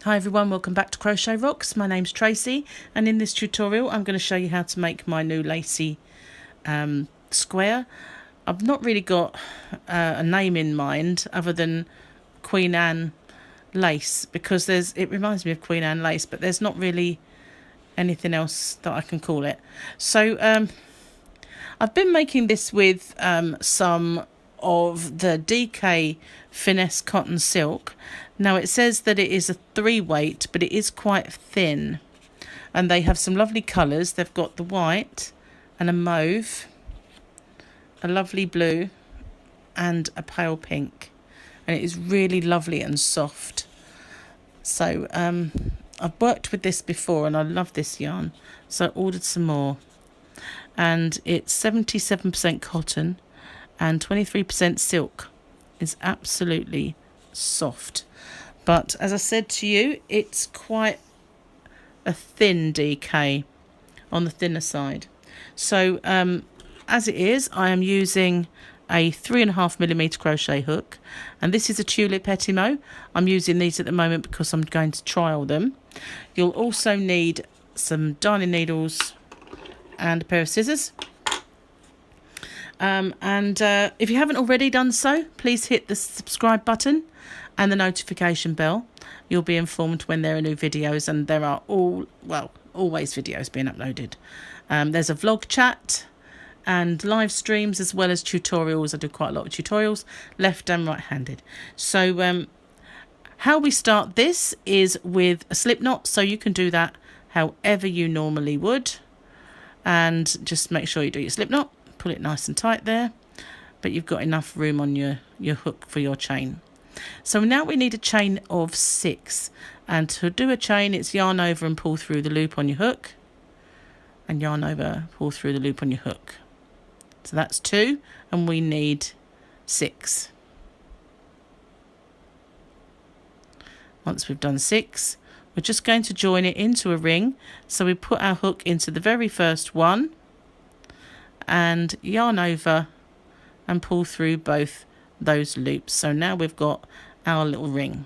Hi everyone, welcome back to Crochet Rocks. My name's Tracy, and in this tutorial I'm going to show you how to make my new lacy square. I've not really got a name in mind other than Queen Anne lace, because it reminds me of Queen Anne lace, but there's not really anything else that I can call it. So I've been making this with some of the DK Finesse Cotton Silk. Now it says that it is a 3 weight, but it is quite thin, and they have some lovely colours. They've got the white and a mauve, a lovely blue and a pale pink, and it is really lovely and soft. So I've worked with this before and I love this yarn, so I ordered some more, and it's 77% cotton and 23% silk. It's absolutely soft, but as I said to you, it's quite a thin DK, on the thinner side. So as it is, I am using a 3.5mm crochet hook, and this is a tulip Etimo. I'm using these at the moment because I'm going to trial them. You'll also need some darning needles and a pair of scissors. If you haven't already done so, please hit the subscribe button and the notification bell. You'll be informed when there are new videos, and there are always videos being uploaded. There's a vlog chat and live streams, as well as tutorials. I do quite a lot of tutorials, left and right handed. So how we start this is with a slip knot, so you can do that however you normally would, and just make sure you do your slip knot. Pull it nice and tight there, but you've got enough room on your hook for your chain. So now we need a chain of 6, and to do a chain, it's yarn over and pull through the loop on your hook, and yarn over, pull through the loop on your hook. So that's 2, and we need 6. Once we've done 6, we're just going to join it into a ring. So we put our hook into the very first one and yarn over and pull through both those loops. So now we've got our little ring.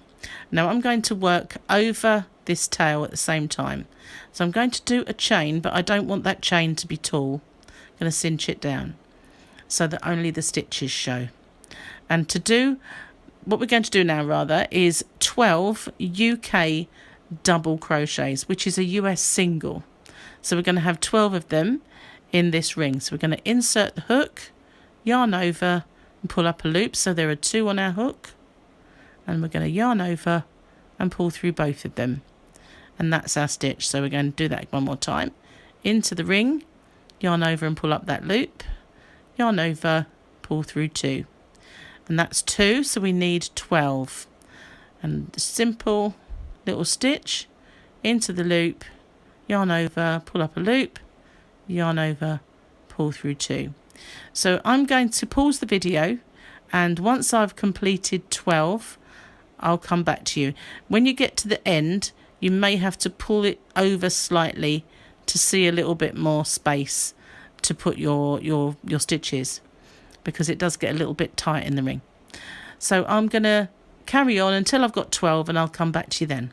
Now I'm going to work over this tail at the same time. So I'm going to do a chain, but I don't want that chain to be tall. I'm going to cinch it down so that only the stitches show. And what we're going to do now rather is 12 UK double crochets, which is a US single. So we're going to have 12 of them in this ring. So we're going to insert the hook, yarn over and pull up a loop. So there are 2 on our hook, and we're going to yarn over and pull through both of them, and that's our stitch. So we're going to do that one more time. Into the ring, yarn over and pull up that loop, yarn over, pull through 2, and that's 2. So we need 12, and simple little stitch into the loop, yarn over, pull up a loop, yarn over, pull through 2. So I'm going to pause the video, and once I've completed 12, I'll come back to you. When you get to the end, you may have to pull it over slightly to see a little bit more space to put your stitches, because it does get a little bit tight in the ring. So I'm going to carry on until I've got 12, and I'll come back to you then.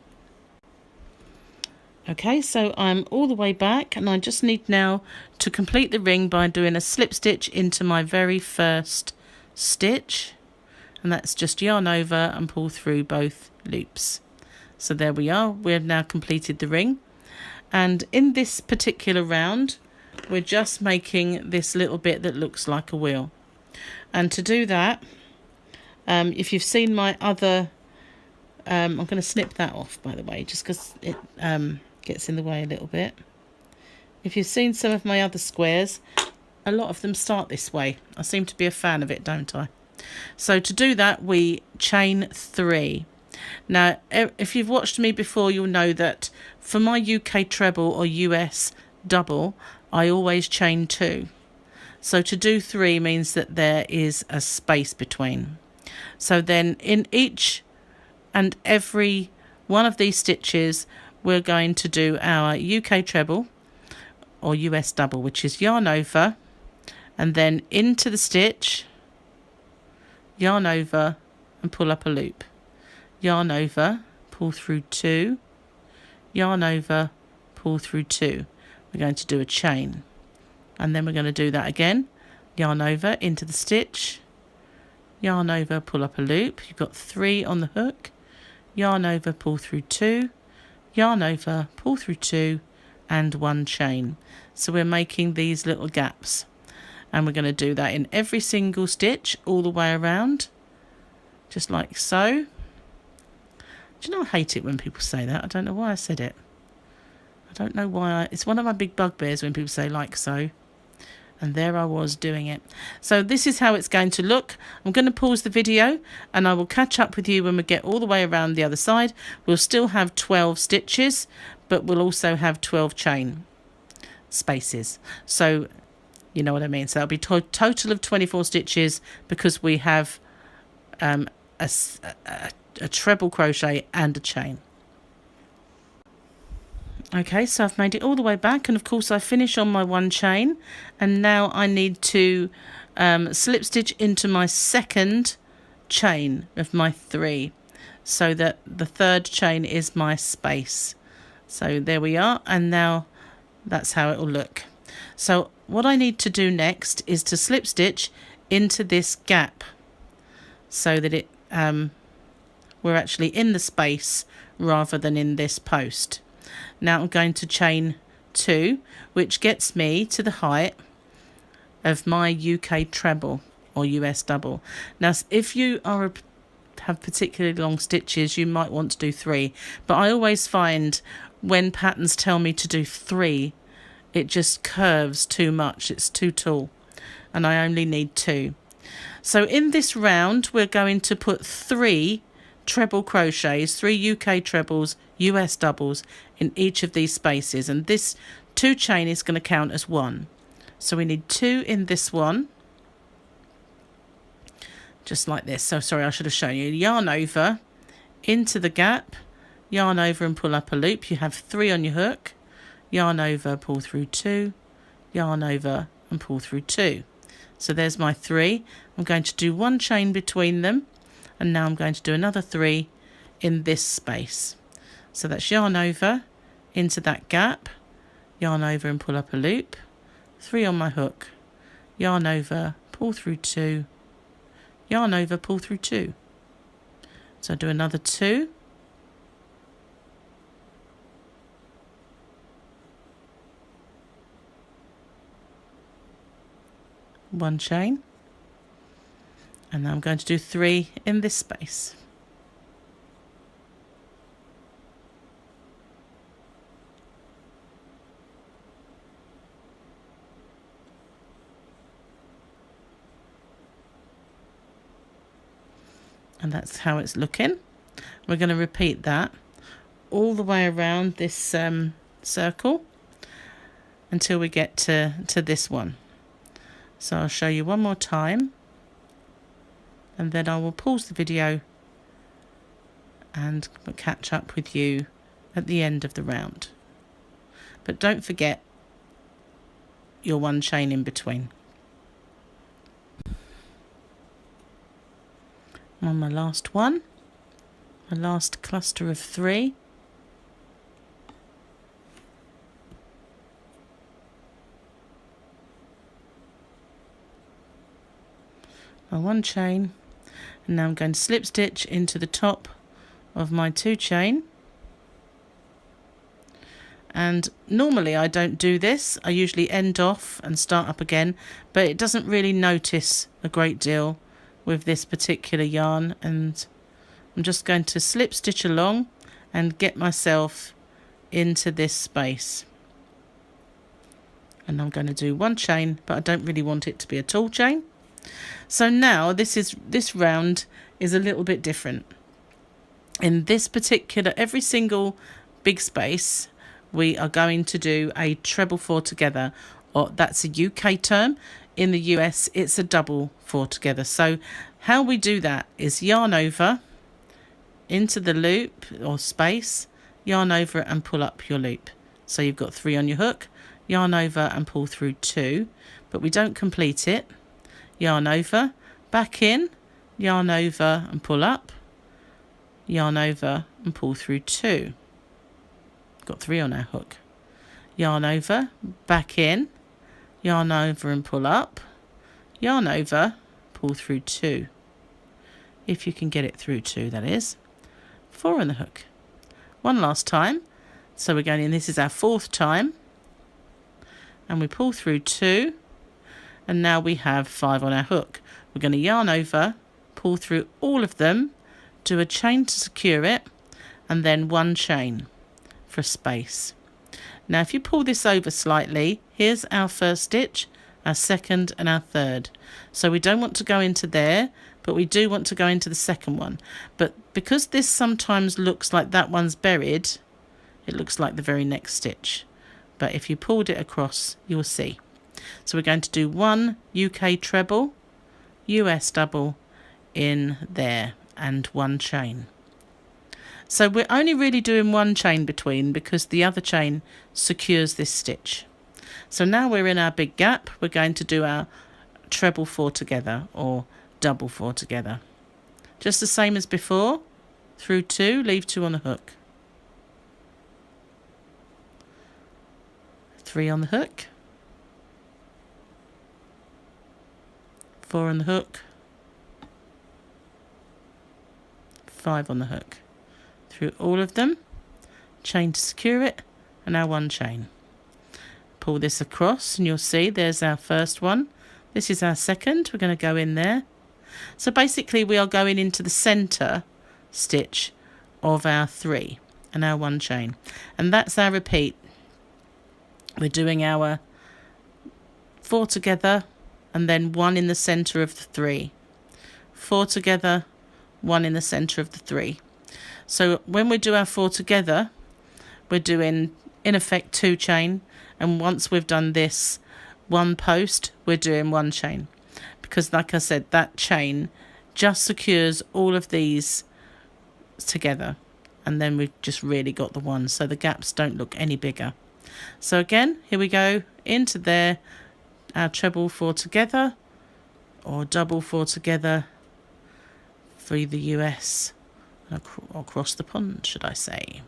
Okay, so I'm all the way back, and I just need now to complete the ring by doing a slip stitch into my very first stitch, and that's just yarn over and pull through both loops. So there we are, we've now completed the ring, and in this particular round we're just making this little bit that looks like a wheel. And to do that, if you've seen my other I'm going to snip that off, by the way, just because it gets in the way a little bit. If you've seen some of my other squares, a lot of them start this way. I seem to be a fan of it, don't I? So to do that, we chain 3. Now if you've watched me before, you'll know that for my UK treble or US double, I always chain 2. So to do 3 means that there is a space between. So then in each and every one of these stitches, we're going to do our UK treble or US double, which is yarn over and then into the stitch, yarn over and pull up a loop, yarn over, pull through 2, yarn over, pull through 2. We're going to do a chain, and then we're going to do that again. Yarn over into the stitch, yarn over, pull up a loop. You've got 3 on the hook, yarn over, pull through 2, yarn over, pull through 2, and 1 chain. So we're making these little gaps, and we're going to do that in every single stitch all the way around, just like so. Do you know, I hate it when people say that. I don't know why I said it. I don't know why. It's one of my big bugbears when people say like so. And there I was doing it. So this is how it's going to look. I'm going to pause the video and I will catch up with you when we get all the way around the other side. We'll still have 12 stitches, but we'll also have 12 chain spaces. So you know what I mean. So that'll be total of 24 stitches, because we have a treble crochet and a chain. Okay, so I've made it all the way back, and of course I finish on my 1 chain, and now I need to slip stitch into my second chain of my 3, so that the 3rd chain is my space. So there we are, and now that's how it will look. So what I need to do next is to slip stitch into this gap, so that it we're actually in the space rather than in this post. Now I'm going to chain 2, which gets me to the height of my UK treble or US double. Now if you have particularly long stitches, you might want to do 3, but I always find when patterns tell me to do 3, it just curves too much, it's too tall, and I only need 2. So in this round we're going to put 3 treble crochets, 3 UK trebles, US doubles in each of these spaces, and this 2 chain is going to count as 1. So we need 2 in this one, just like this. So sorry, I should have shown you. Yarn over into the gap, yarn over and pull up a loop. You have 3 on your hook, yarn over, pull through 2, yarn over and pull through 2. So there's my 3. I'm going to do 1 chain between them, and now I'm going to do another 3 in this space. So that's yarn over into that gap, yarn over and pull up a loop, 3 on my hook, yarn over, pull through 2, yarn over, pull through 2. So I do another 2, one chain, and now I'm going to do 3 in this space. And that's how it's looking. We're going to repeat that all the way around this circle until we get to this one. So I'll show you one more time, and then I will pause the video and catch up with you at the end of the round. But don't forget your 1 chain in between. I'm on my last one, my last cluster of 3. My 1 chain, and now I'm going to slip stitch into the top of my 2 chain. And normally I don't do this, I usually end off and start up again, but it doesn't really notice a great deal with this particular yarn, and I'm just going to slip stitch along and get myself into this space. And I'm going to do 1 chain, but I don't really want it to be a tall chain. So now this round is a little bit different. In this particular, every single big space, we are going to do a treble 4 together, or that's a UK term. In the US, it's a double 4 together. So how we do that is yarn over into the loop or space, yarn over and pull up your loop. So you've got 3 on your hook, yarn over and pull through 2, but we don't complete it. Yarn over, back in, yarn over and pull up, yarn over and pull through 2. Got 3 on our hook. Yarn over, back in, yarn over and pull up, yarn over, pull through 2. If you can get it through 2, that is. 4 on the hook. One last time. So we're going in, this is our 4th time. And we pull through 2. And now we have 5 on our hook. We're going to yarn over, pull through all of them, do a chain to secure it, and then 1 chain for a space. Now if you pull this over slightly, here's our first stitch, our second and our third. So we don't want to go into there, but we do want to go into the second one. But because this sometimes looks like that one's buried, it looks like the very next stitch. But if you pulled it across, you'll see. So we're going to do 1 UK treble, US double in there, and 1 chain. So we're only really doing 1 chain between because the other chain secures this stitch. So now we're in our big gap, we're going to do our treble 4 together or double 4 together. Just the same as before, through 2, leave 2 on the hook. 3 on the hook. 4 on the hook. 5 on the hook. Through all of them, chain to secure it, and now 1 chain. Pull this across and you'll see there's our first one. This is our second. We're going to go in there. So basically we are going into the center stitch of our 3 and our 1 chain, and that's our repeat. We're doing our 4 together and then 1 in the center of the 3, 4 together, 1 in the center of the 3. So when we do our 4 together, we're doing in effect 2 chain, and once we've done this 1 post, we're doing 1 chain, because like I said, that chain just secures all of these together, and then we've just really got the 1, so the gaps don't look any bigger. So again, here we go into there, our treble 4 together or double 4 together for the US, across the pond, should I say.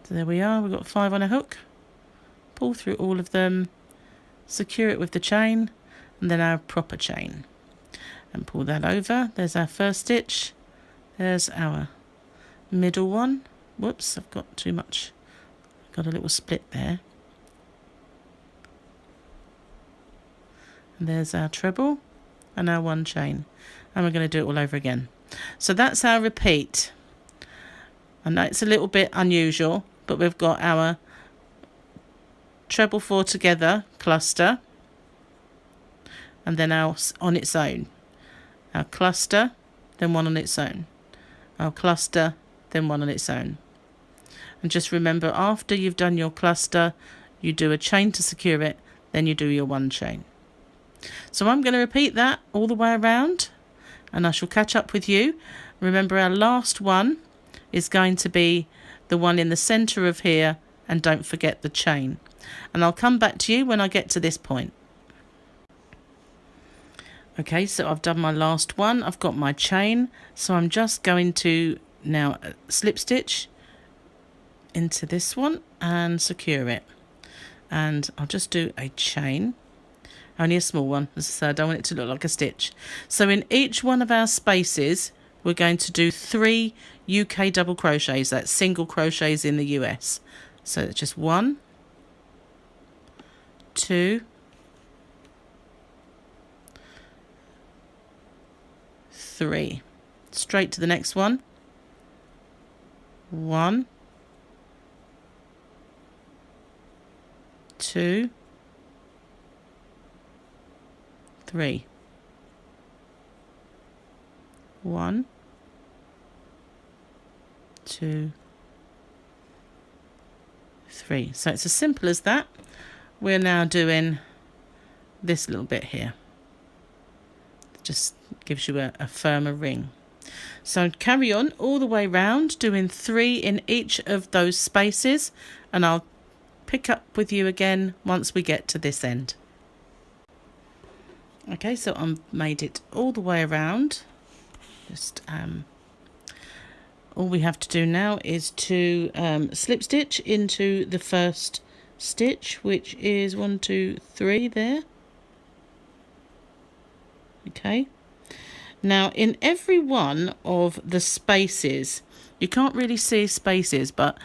So there we are, we've got 5 on a hook, pull through all of them, secure it with the chain, and then our proper chain, and pull that over. There's our first stitch, there's our middle one. Whoops, I've got too much, got a little split there. And there's our treble and our 1 chain, and we're going to do it all over again. So that's our repeat. I know it's a little bit unusual, but we've got our treble 4 together cluster, and then our on its own, our cluster, then 1 on its own, our cluster, then 1 on its own. And just remember, after you've done your cluster, you do a chain to secure it, then you do your 1 chain. So I'm going to repeat that all the way around, and I shall catch up with you. Remember, our last one is going to be the one in the center of here, and don't forget the chain. And I'll come back to you when I get to this point. Okay, so I've done my last one, I've got my chain, so I'm just going to now slip stitch into this one and secure it, and I'll just do a chain, only a small one, as I said, I don't want it to look like a stitch. So in each one of our spaces we're going to do 3 UK double crochets, that's single crochets in the US. So it's just 1, 2, 3, straight to the next one, 1, 2, 3, 1, 2, 3. So it's as simple as that. We're now doing this little bit here. It just gives you a firmer ring. So carry on all the way round, doing 3 in each of those spaces, and I'll pick up with you again once we get to this end. Okay, so I've made it all the way around, Just all we have to do now is to slip stitch into the first stitch, which is 1, 2, 3 there. Okay, now in every one of the spaces, you can't really see spaces, but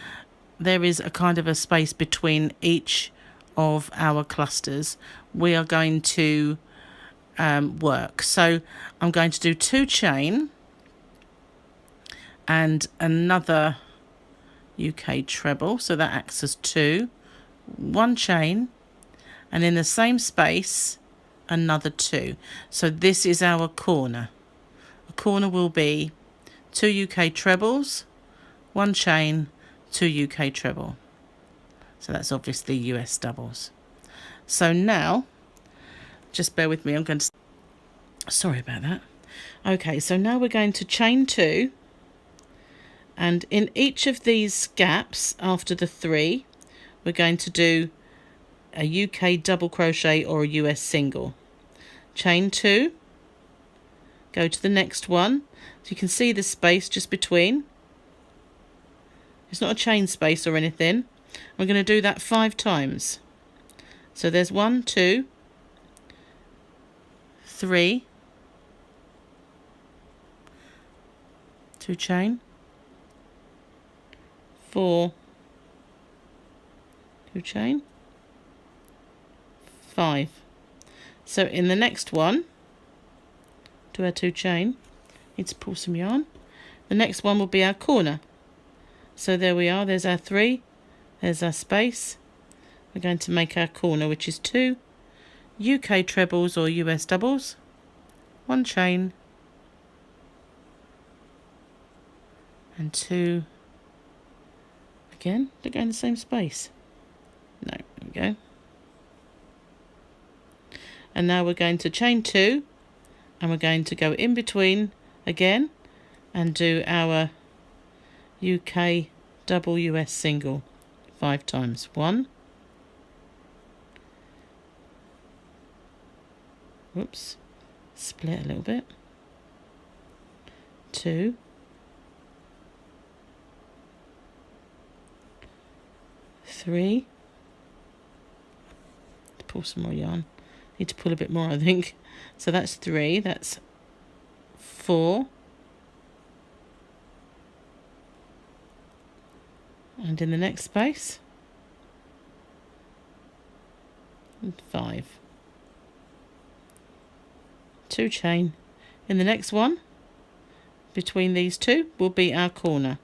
there is a kind of a space between each of our clusters we are going to work. So I'm going to do 2 chain and another UK treble, so that acts as 2, 1 chain, and in the same space another 2. So this is our corner. A corner will be 2 UK trebles, 1 chain, 2 UK treble. So that's obviously US doubles. So now, just bear with me, I'm going to, sorry about that. Okay, so now we're going to chain 2, and in each of these gaps after the 3, we're going to do a UK double crochet or a US single. Chain 2, go to the next one. So you can see the space just between. It's not a chain space or anything. I'm going to do that 5 times. So there's 1, 2, 3, 2 chain, 4, 2 chain, 5. So in the next one, do our 2 chain, need to pull some yarn. The next one will be our corner. So there we are, there's our 3, there's our space. We're going to make our corner, which is 2 UK trebles or US doubles, 1 chain, and 2 again. They're going in the same space. No, there we go. And now we're going to chain 2, and we're going to go in between again and do our UK double US single 5 times. 1, whoops, split a little bit, 2, 3, pull some more yarn, need to pull a bit more I think, so that's 3, that's 4, and in the next space, and 5. 2 chain. In the next one, between these 2, will be our corner.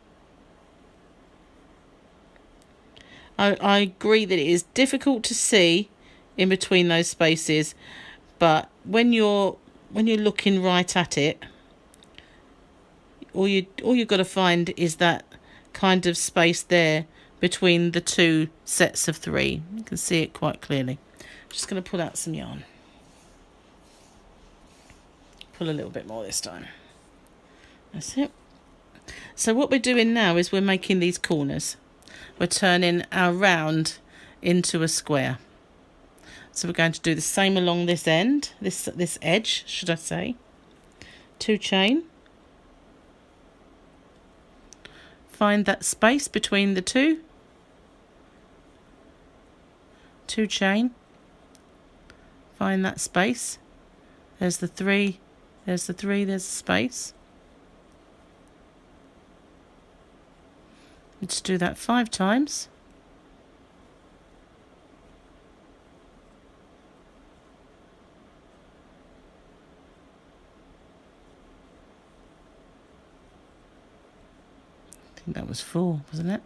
I agree that it is difficult to see in between those spaces, but when you're looking right at it, all you've got to find is that kind of space there between the 2 sets of 3. You can see it quite clearly. Just going to pull out some yarn. Pull a little bit more this time. That's it. So what we're doing now is we're making these corners. We're turning our round into a square. So we're going to do the same along this end, this edge, should I say. 2 chain. Find that space between the 2. 2 chain. Find that space. There's the 3. There's the 3. There's the space. Let's do that 5 times. I think that was 4, wasn't it?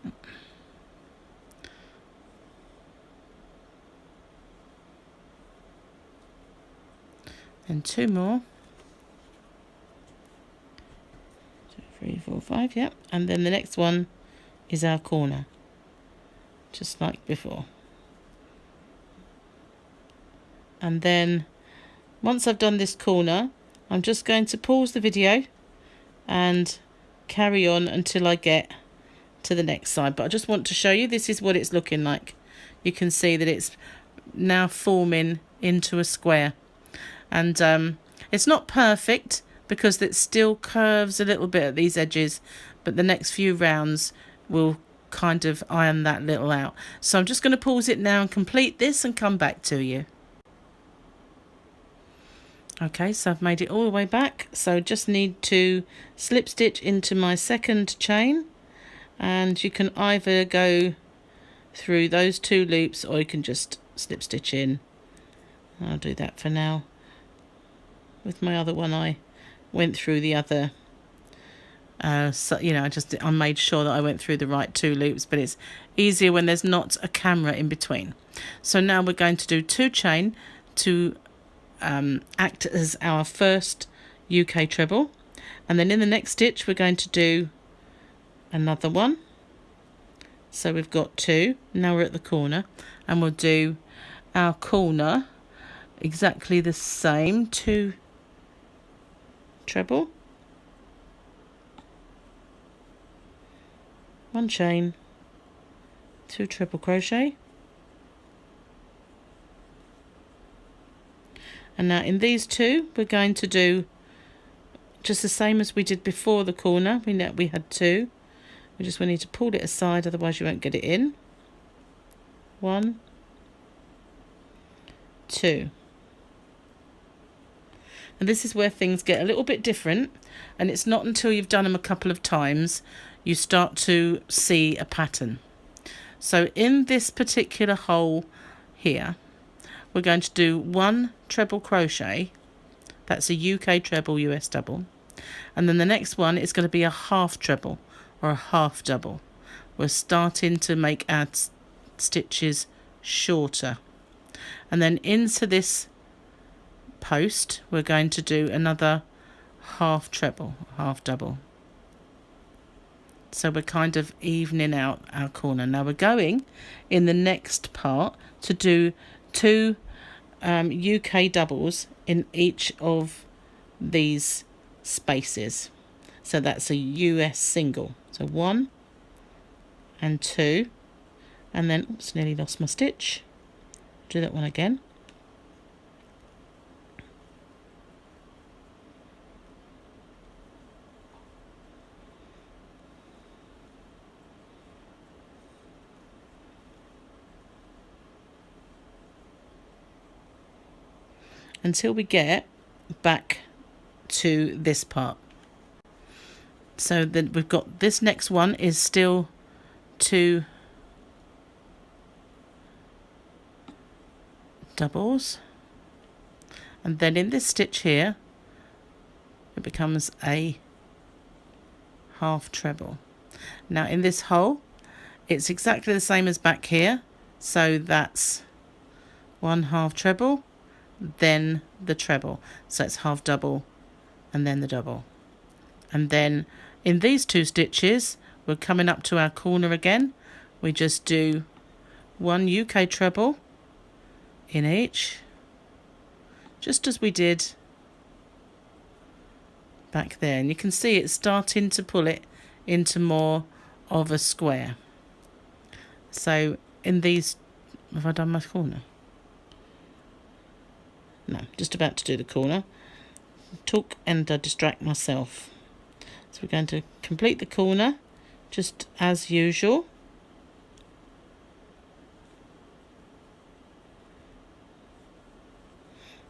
Yeah. And 2 more. 3, 4, 5, yep. And then the next one is our corner, just like before. And then once I've done this corner, I'm just going to pause the video and carry on until I get to the next side. But I just want to show you, this is what it's looking like. You can see that it's now forming into a square. And It's not perfect because it still curves a little bit at these edges, but the next few rounds will kind of iron that little out. So I'm just going to pause it now and complete this and come back to you. Okay, so I've made it all the way back, so just need to slip stitch into my second chain, and you can either go through those 2 loops or you can just slip stitch in. I'll do that for now. With my other one I went through the other so I made sure that I went through the right 2 loops, but it's easier when there's not a camera in between. So now we're going to do 2 chain to act as our first UK treble, and then in the next stitch we're going to do another one. So we've got 2. Now we're at the corner, and we'll do our corner exactly the same, 2 treble, 1 chain, 2 treble crochet. And now in these 2 we're going to do just the same as we did before the corner. We had 2. We need to pull it aside, otherwise you won't get it in. 1, 2. And this is where things get a little bit different, and it's not until you've done them a couple of times you start to see a pattern. So in this particular hole here, we're going to do 1 treble crochet. That's a UK treble, US double. And then the next one is going to be a half treble or a half double. We're starting to make our stitches shorter. And then into this post, we're going to do another half treble, half double. So we're kind of evening out our corner. Now we're going in the next part to do 2 UK doubles in each of these spaces. So that's a US single. So 1 and 2, and then oops, nearly lost my stitch. Do that one again. Until we get back to this part. So then we've got this next one is still 2 doubles, and then in this stitch here it becomes a half treble. Now in this hole it's exactly the same as back here, so that's 1 half treble, then the treble, so it's half double and then the double. And then in these 2 stitches we're coming up to our corner again. We just do 1 UK treble in each, just as we did back there, and you can see it's starting to pull it into more of a square. So in these, have I done my corner? No, just about to do the corner. Talk and distract myself. So we're going to complete the corner just as usual.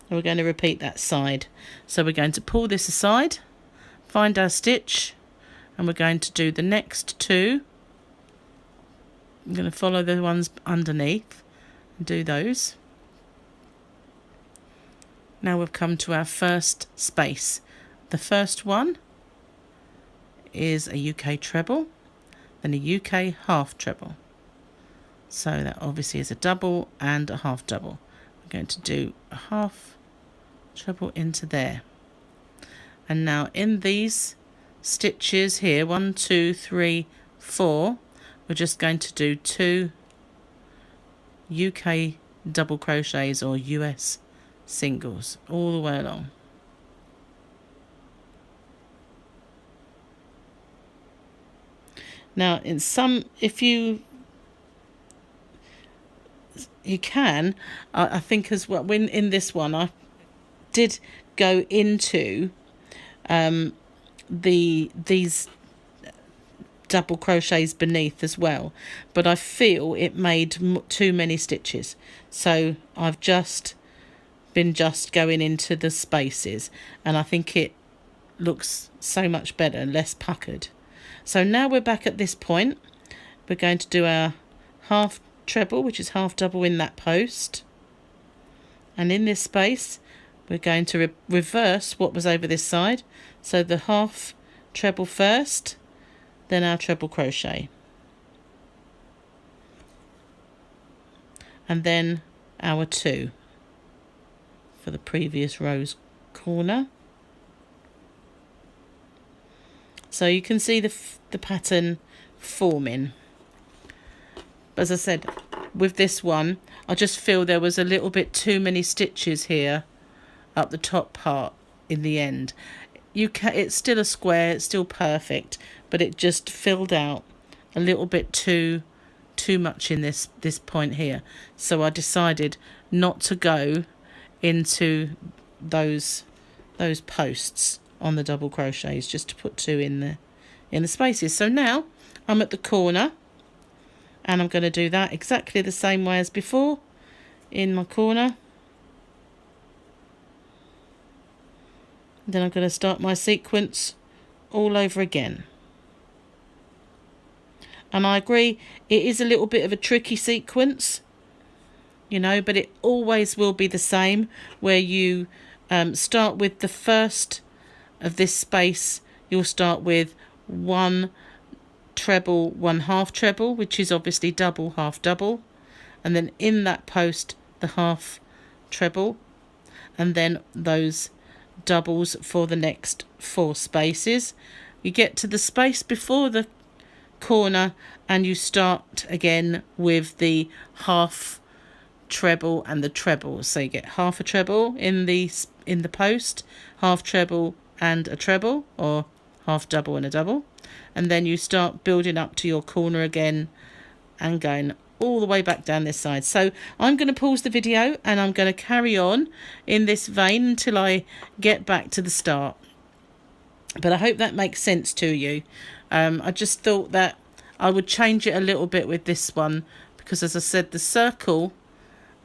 And we're going to repeat that side. So we're going to pull this aside, find our stitch, and we're going to do the next 2. I'm going to follow the ones underneath and do those. Now we've come to our first space. The first one is a UK treble, then a UK half treble. So that obviously is a double and a half double. We're going to do a half treble into there. And now in these stitches here, 1, 2, 3, 4, we're just going to do 2 UK double crochets or US singles all the way along. Now in some, if you can, I think as well, when in this one I did go into these double crochets beneath as well, but I feel it made too many stitches, so I've just going into the spaces, and I think it looks so much better and less puckered. So now we're back at this point. We're going to do our half treble, which is half double in that post, and in this space we're going to reverse what was over this side, so the half treble first, then our treble crochet, and then our 2 for the previous row's corner. So you can see the pattern forming. As I said, with this one, I just feel there was a little bit too many stitches here up the top part in the end. It's still a square, it's still perfect, but it just filled out a little bit too much in this point here. So I decided not to go into those posts on the double crochets, just to put 2 in the spaces. So now I'm at the corner, and I'm going to do that exactly the same way as before in my corner. Then I'm going to start my sequence all over again. And I agree, it is a little bit of a tricky sequence, you know, but it always will be the same, where you start with the first of this space. You'll start with 1 treble, 1 half treble, which is obviously double, half double, and then in that post the half treble, and then those doubles for the next 4 spaces. You get to the space before the corner and you start again with the half treble and the treble. So you get half a treble in the post, half treble and a treble, or half double and a double, and then you start building up to your corner again and going all the way back down this side. So I'm going to pause the video and I'm going to carry on in this vein until I get back to the start. But I hope that makes sense to you. I just thought that I would change it a little bit with this one, because as I said, the circle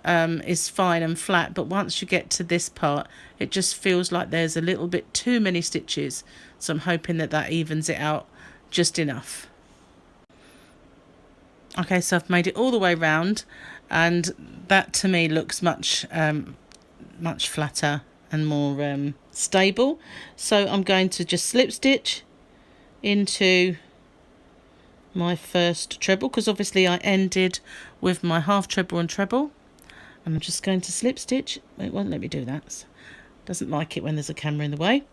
is fine and flat, but once you get to this part it just feels like there's a little bit too many stitches, so I'm hoping that evens it out just enough. Okay, so I've made it all the way round, and that to me looks much flatter and more stable. So I'm going to just slip stitch into my first treble, because obviously I ended with my half treble and treble, and I'm just going to slip stitch. It won't let me do that, doesn't like it when there's a camera in the way.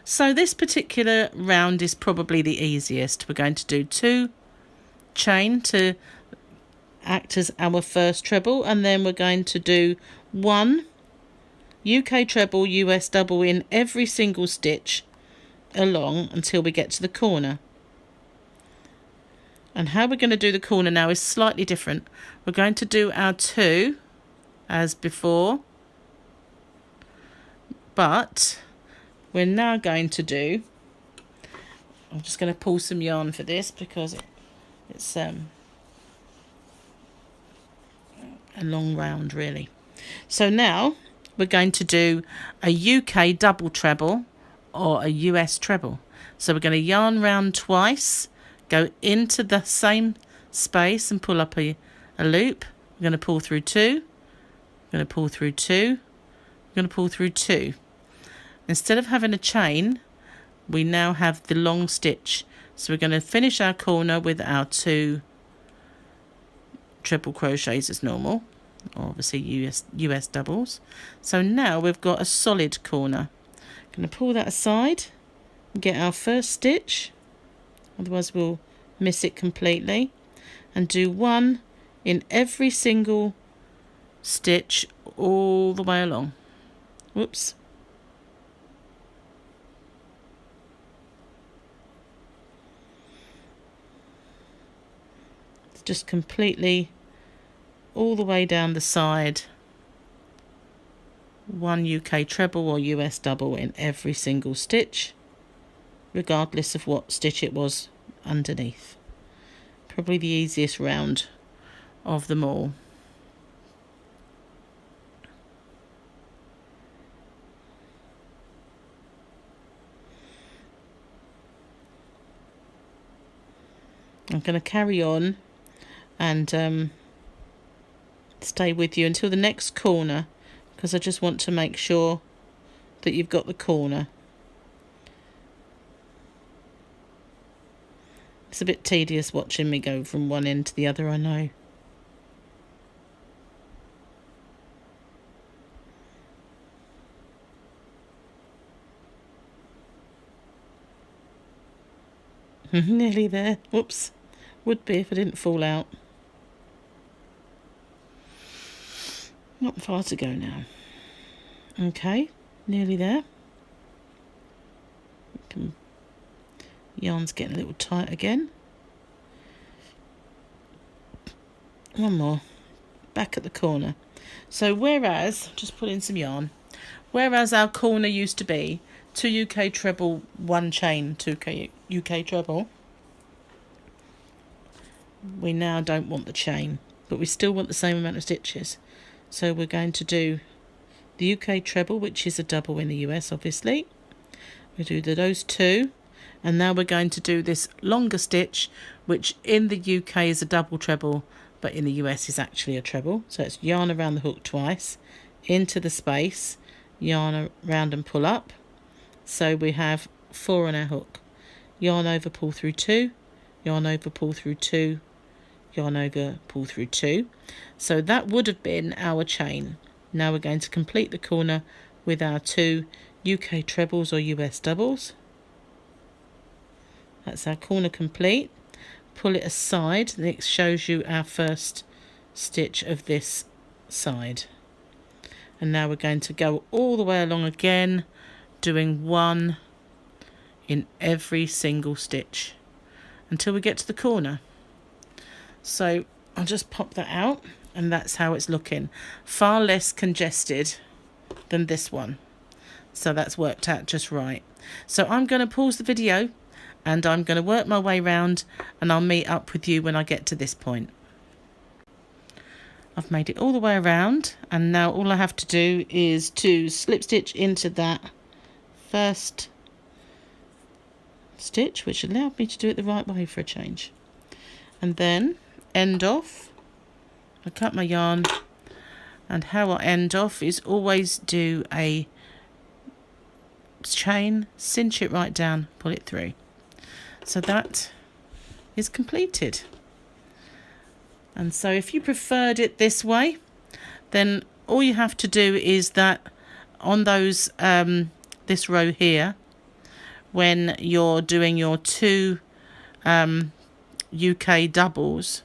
So this particular round is probably the easiest. We're going to do 2 chain to act as our first treble, and then we're going to do 1 UK treble, US double in every single stitch along until we get to the corner. And how we're going to do the corner now is slightly different. We're going to do our 2 as before, but we're now going to do, I'm just going to pull some yarn for this because it's a long round really. So now we're going to do a UK double treble or a US treble. So we're going to yarn round twice, go into the same space and pull up a loop. We're going to pull through 2, we're going to pull through 2, we're going to pull through 2. Instead of having a chain, we now have the long stitch. So we're going to finish our corner with our 2 triple crochets as normal, obviously US doubles. So now we've got a solid corner. Going to pull that aside and get our first stitch, otherwise we'll miss it completely, and do 1 in every single stitch all the way along. Whoops. It's just completely all the way down the side. one UK treble or US double in every single stitch, regardless of what stitch it was underneath. Probably the easiest round of them all. I'm going to carry on and stay with you until the next corner, because I just want to make sure that you've got the corner. It's a bit tedious watching me go from one end to the other, I know. Nearly there. Whoops. Would be if I didn't fall out. Not far to go now. Okay, nearly there. Yarn's getting a little tight again. One more. Back at the corner. So whereas, just put in some yarn, whereas our corner used to be 2 UK treble, 1 chain, 2 UK treble, we now don't want the chain, but we still want the same amount of stitches. So we're going to do the UK treble, which is a double in the US, obviously. We do those 2, and now we're going to do this longer stitch, which in the UK is a double treble, but in the US is actually a treble. So it's yarn around the hook twice, into the space, yarn around and pull up. So we have 4 on our hook. Yarn over, pull through 2, yarn over, pull through 2, yarn over, pull through 2. So that would have been our chain. Now we're going to complete the corner with our 2 UK trebles or US doubles. That's our corner complete. Pull it aside, and it shows you our first stitch of this side. And now we're going to go all the way along again, doing 1 in every single stitch until we get to the corner. So I'll just pop that out, and that's how it's looking. Far less congested than this one. So that's worked out just right. So I'm going to pause the video and I'm going to work my way round, and I'll meet up with you when I get to this point. I've made it all the way around, and now all I have to do is to slip stitch into that first stitch, which allowed me to do it the right way for a change, and then end off. I cut my yarn, and how I end off is always do a chain, cinch it right down, pull it through. So that is completed. And so if you preferred it this way, then all you have to do is that on those this row here, when you're doing your 2 UK doubles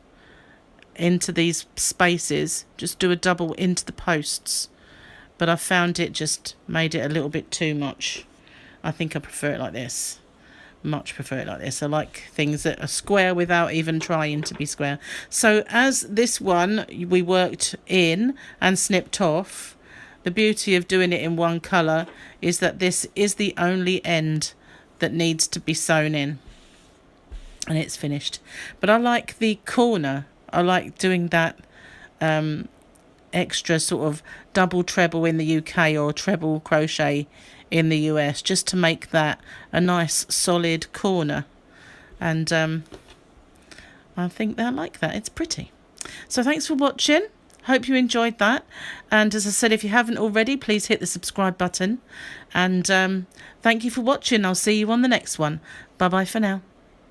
into these spaces, just do a double into the posts. But I found it just made it a little bit too much. I think I prefer it like this. Much prefer it like this. I like things that are square without even trying to be square. So as this one we worked in and snipped off, the beauty of doing it in one colour is that this is the only end that needs to be sewn in, and it's finished. But I like the corner. I like doing that extra sort of double treble in the UK or treble crochet in the US, just to make that a nice solid corner. And I think they'll like that. It's pretty. So thanks for watching. Hope you enjoyed that. And as I said, if you haven't already, please hit the subscribe button. And thank you for watching. I'll see you on the next one. Bye bye for now.